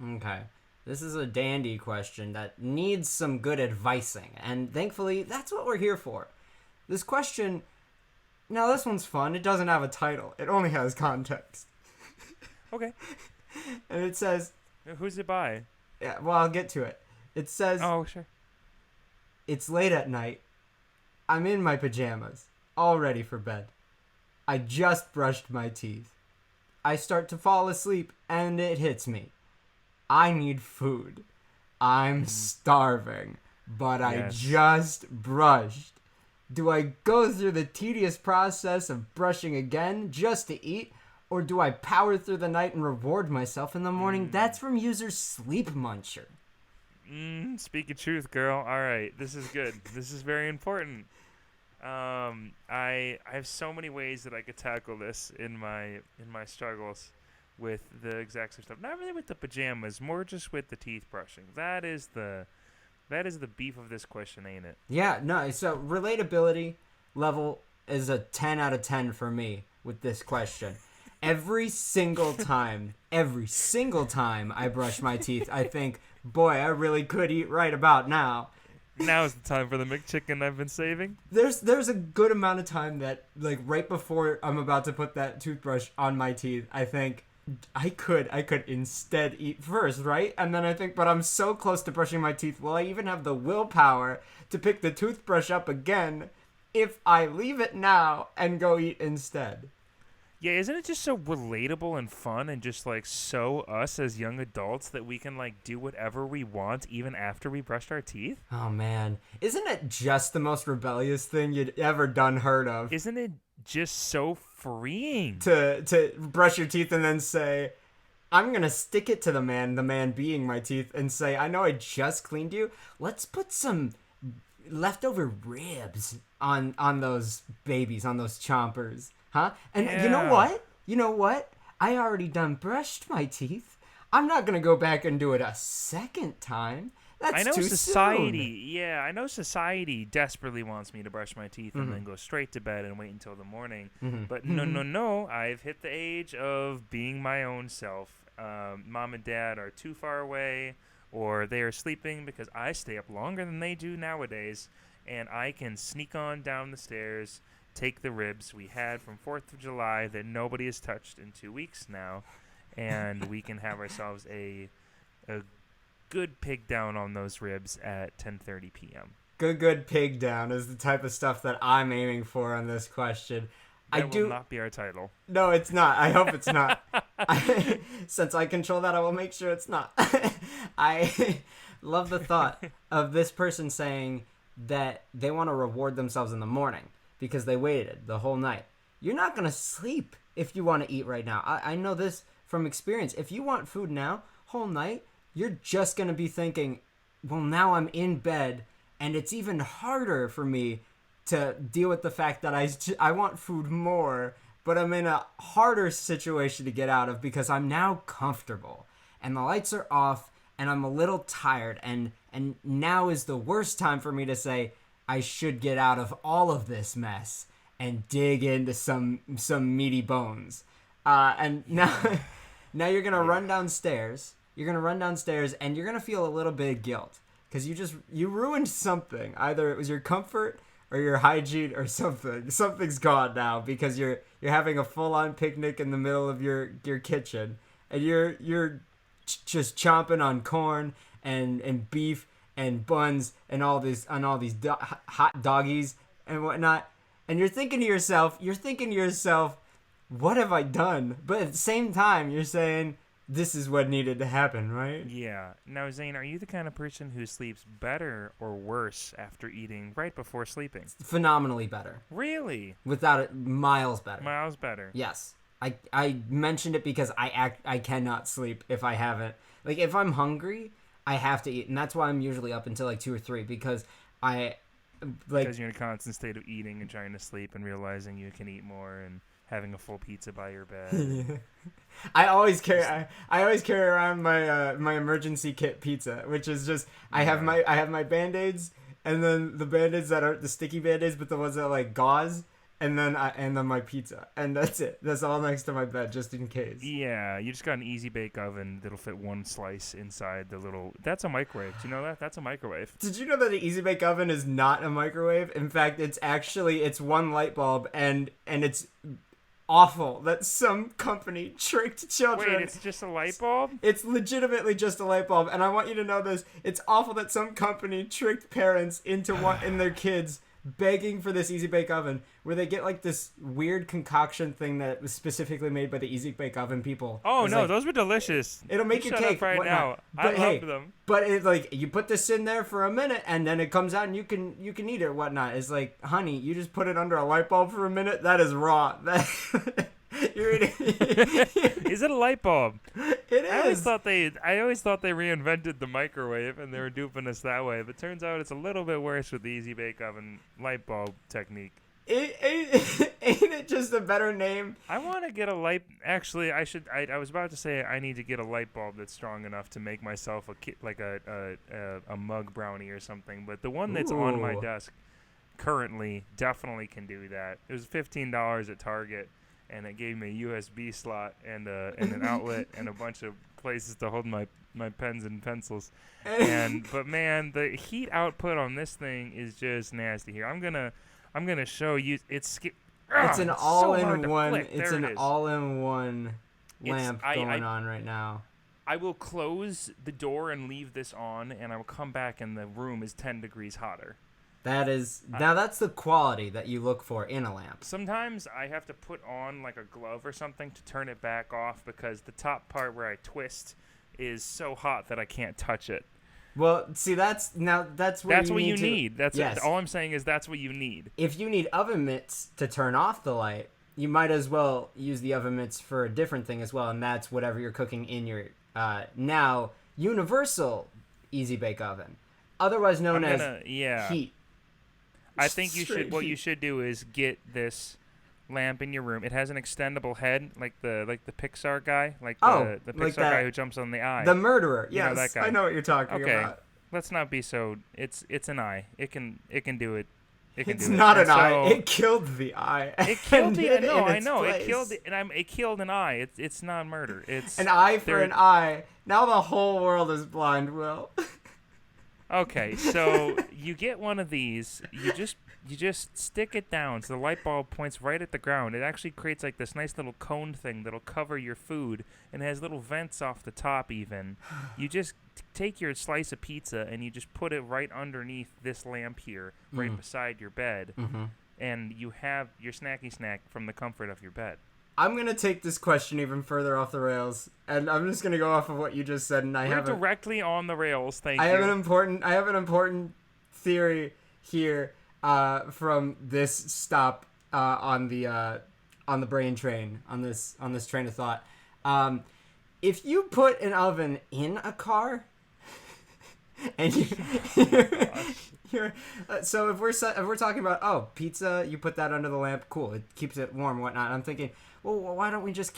Okay. This is a dandy question that needs some good advising, and thankfully, that's what we're here for. This question, now this one's fun. It doesn't have a title. It only has context. Okay. And it says, Who's it by? yeah, well, I'll get to it. It says, Oh, sure. it's late at night. I'm in my pajamas, all ready for bed. I just brushed my teeth. I start to fall asleep, and it hits me. I need food. I'm starving, but I Yes. just brushed. Do I go through the tedious process of brushing again just to eat, or do I power through the night and reward myself in the morning? That's from user Sleep Muncher. Speak your truth, girl. All right, this is good. This is very important. I have so many ways that I could tackle this in my struggles with the exact same stuff. Not really with the pajamas, more just with the teeth brushing. That is the beef of this question, ain't it? Yeah, no, so relatability level is a 10 out of 10 for me with this question. Every single time I brush my teeth, I think, boy, I really could eat right about now. Now is the time for the McChicken I've been saving. There's a good amount of time that, like, right before I'm about to put that toothbrush on my teeth, I think, I could instead eat first, right? And then I think, but I'm so close to brushing my teeth, will I even have the willpower to pick the toothbrush up again if I leave it now and go eat instead? Yeah, isn't it just so relatable and fun and just like so us as young adults that we can like do whatever we want even after we brushed our teeth? Oh, man. Isn't it just the most rebellious thing you'd ever heard of? Isn't it just so freeing? To brush your teeth and then say, I'm going to stick it to the man being my teeth, and say, I know I just cleaned you. Let's put some leftover ribs on those babies, on those chompers. Huh? And Yeah. You know what? I already done brushed my teeth. I'm not going to go back and do it a second time. That's I know too society. soon. Yeah, I know society desperately wants me to brush my teeth and then go straight to bed and wait until the morning. But no. I've hit the age of being my own self. Mom and dad are too far away, or they are sleeping because I stay up longer than they do nowadays, and I can sneak on down the stairs, take the ribs we had from 4th of July that nobody has touched in 2 weeks now, and we can have ourselves a good pig down on those ribs at 10:30 p.m. Good pig down is the type of stuff that I'm aiming for on this question. That will not be our title. No, it's not. I hope it's not. Since I control that, I will make sure it's not. I love the thought of this person saying that they want to reward themselves in the morning because they waited the whole night. You're not going to sleep if you want to eat right now. I know this from experience. If you want food now, whole night, you're just going to be thinking, well, now I'm in bed, and it's even harder for me to deal with the fact that I want food more, but I'm in a harder situation to get out of because I'm now comfortable, and the lights are off, and I'm a little tired, and now is the worst time for me to say, I should get out of all of this mess and dig into some meaty bones. And now, now you're going to run downstairs. You're going to run downstairs, and you're going to feel a little bit of guilt because you ruined something. Either it was your comfort or your hygiene or something. Something's gone now because you're having a full-on picnic in the middle of your kitchen, and you're just chomping on corn and beef and buns and all these hot doggies and whatnot. And you're thinking to yourself, what have I done? But at the same time, you're saying, this is what needed to happen, right? Yeah. Now, Zane, are you the kind of person who sleeps better or worse after eating right before sleeping? Phenomenally better. Really? Without it, miles better. Miles better. Yes. I mentioned it because I cannot sleep if I haven't. Like, if I'm hungry, I have to eat. And that's why I'm usually up until like 2 or 3 because because you're in a constant state of eating and trying to sleep and realizing you can eat more and having a full pizza by your bed. I always carry around my emergency kit pizza, which is just I have my Band-Aids, and then the Band-Aids that are the sticky Band-Aids, but the ones that are like gauze, and then my pizza, and that's it. That's all next to my bed, just in case. Yeah, you just got an easy bake oven that'll fit one slice inside the little. That's a microwave. Do you know that? That's a microwave. Did you know that the easy bake oven is not a microwave? In fact, it's one light bulb, and it's awful that some company tricked children. Wait, it's just a light bulb? It's legitimately just a light bulb, and I want you to know this. It's awful that some company tricked parents into in their kids begging for this easy bake oven, where they get like this weird concoction thing that was specifically made by the easy bake oven people. Oh no, like, those were delicious. It'll make you a shut cake up right whatnot. now. But I love them. But it's like you put this in there for a minute, and then it comes out, and you can eat it or whatnot. It's like, honey, you just put it under a light bulb for a minute. That is raw. You're eating. Is it a light bulb? It is. I always thought they reinvented the microwave and they were duping us that way. But turns out it's a little bit worse with the easy bake oven light bulb technique. Ain't it just a better name? I want to get a light. Actually, I should. I was about to say I need to get a light bulb that's strong enough to make myself a mug brownie or something. But the one that's on my desk currently definitely can do that. It was $15 at Target. And it gave me a USB slot and an outlet and a bunch of places to hold my pens and pencils. But man, the heat output on this thing is just nasty. Here, I'm gonna show you. It's an all-in-one. It's an it is. all-in-one lamp going on right now. I will close the door and leave this on, and I will come back, and the room is 10 degrees hotter. That's the quality that you look for in a lamp. Sometimes I have to put on like a glove or something to turn it back off because the top part where I twist is so hot that I can't touch it. Well, see, that's what you need. All I'm saying is that's what you need. If you need oven mitts to turn off the light, you might as well use the oven mitts for a different thing as well, and that's whatever you're cooking in your now universal easy bake oven, otherwise known as heat. I think what you should do is get this lamp in your room. It has an extendable head, like the Pixar guy, the Pixar guy who jumps on the eye. The murderer. Yes, know that guy. I know what you're talking about. Okay, let's not be so. It's an eye. It can do it. It's not an eye. It killed the eye. It killed the no. I know it killed it killed an eye. It's not murder. It's an eye for an eye. Now the whole world is blind, Will. Okay, so you get one of these. You just stick it down so the light bulb points right at the ground. It actually creates like this nice little cone thing that'll cover your food, and it has little vents off the top even. You just take your slice of pizza and you just put it right underneath this lamp here, right beside your bed, and you have your snacky snack from the comfort of your bed. I'm going to take this question even further off the rails, and I'm just going to go off of what you just said, and We're directly on the rails, thank you. I have an important theory here from this stop on the brain train, on this train of thought. If you put an oven in a car, and so if we're talking about pizza, you put that under the lamp, cool, it keeps it warm, whatnot. I'm thinking, well, why don't we just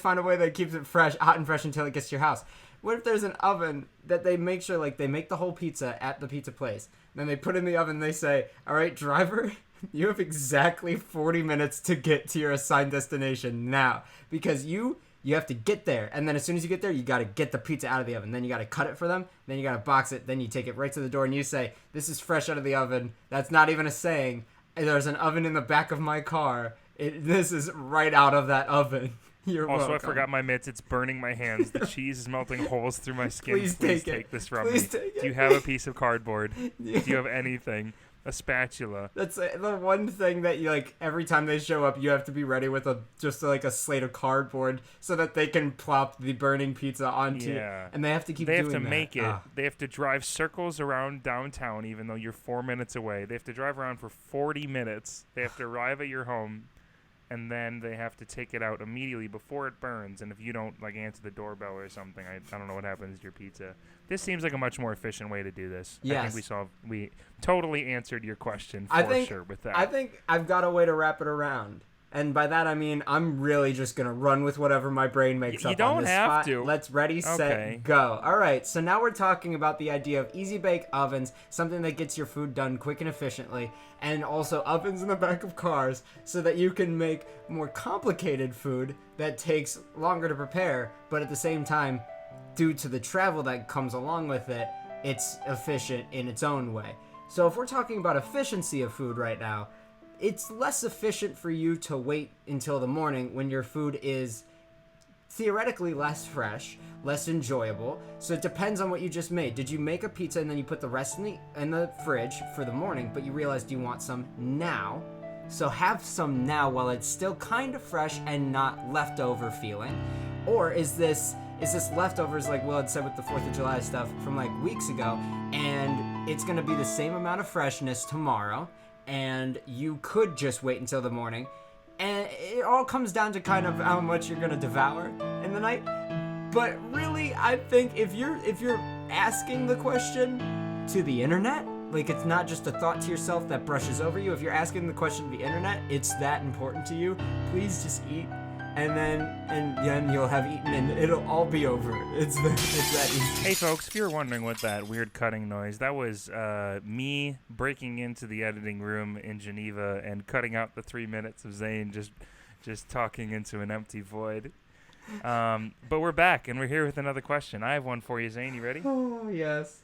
find a way that keeps it hot and fresh until it gets to your house? What if there's an oven that they make sure, like, they make the whole pizza at the pizza place, then they put in the oven, they say, all right, driver, you have exactly 40 minutes to get to your assigned destination now, because you have to get there, and then as soon as you get there, you got to get the pizza out of the oven, then you got to cut it for them, then you got to box it, then you take it right to the door, and you say, this is fresh out of the oven. That's not even a saying. There's an oven in the back of my car. This is right out of that oven. You're welcome. I forgot my mitts. It's burning my hands. The cheese is melting holes through my skin. Please take this from me. Do you have a piece of cardboard? Do you have anything? A spatula? That's the one thing that you, like, every time they show up, you have to be ready with a slate of cardboard so that they can plop the burning pizza onto it. And they have to keep doing that. They have to make it. They have to drive circles around downtown even though you're 4 minutes away. They have to drive around for 40 minutes. They have to arrive at your home. And then they have to take it out immediately before it burns. And if you don't, like, answer the doorbell or something, I don't know what happens to your pizza. This seems like a much more efficient way to do this. Yes. I think we totally answered your question sure with that. I think I've got a way to wrap it around. And by that I mean I'm really just gonna run with whatever my brain makes up don't on this have spot. to. Let's ready, set, go. All right, so now we're talking about the idea of easy bake ovens, something that gets your food done quick and efficiently, and also ovens in the back of cars so that you can make more complicated food that takes longer to prepare, but at the same time, due to the travel that comes along with it, it's efficient in its own way. So if we're talking about efficiency of food right now, it's less efficient for you to wait until the morning when your food is theoretically less fresh, less enjoyable. So it depends on what you just made. Did you make a pizza and then you put the rest in the fridge for the morning, but you realized you want some now? So have some now while it's still kind of fresh and not leftover feeling. Or is this leftovers like Will had said with the 4th of July stuff from like weeks ago, and it's going to be the same amount of freshness tomorrow, and you could just wait until the morning, and it all comes down to kind of how much you're gonna devour in the night. But really, I think if you're asking the question to the internet, like it's not just a thought to yourself that brushes over you. If you're asking the question to the internet, it's that important to you. Please just eat, and then you'll have eaten, and it'll all be over. It's that easy. Hey folks, if you were wondering what that weird cutting noise, that was me breaking into the editing room in Geneva and cutting out the 3 minutes of Zane just talking into an empty void. But we're back, and we're here with another question. I have one for you, Zane. You ready? Oh, yes.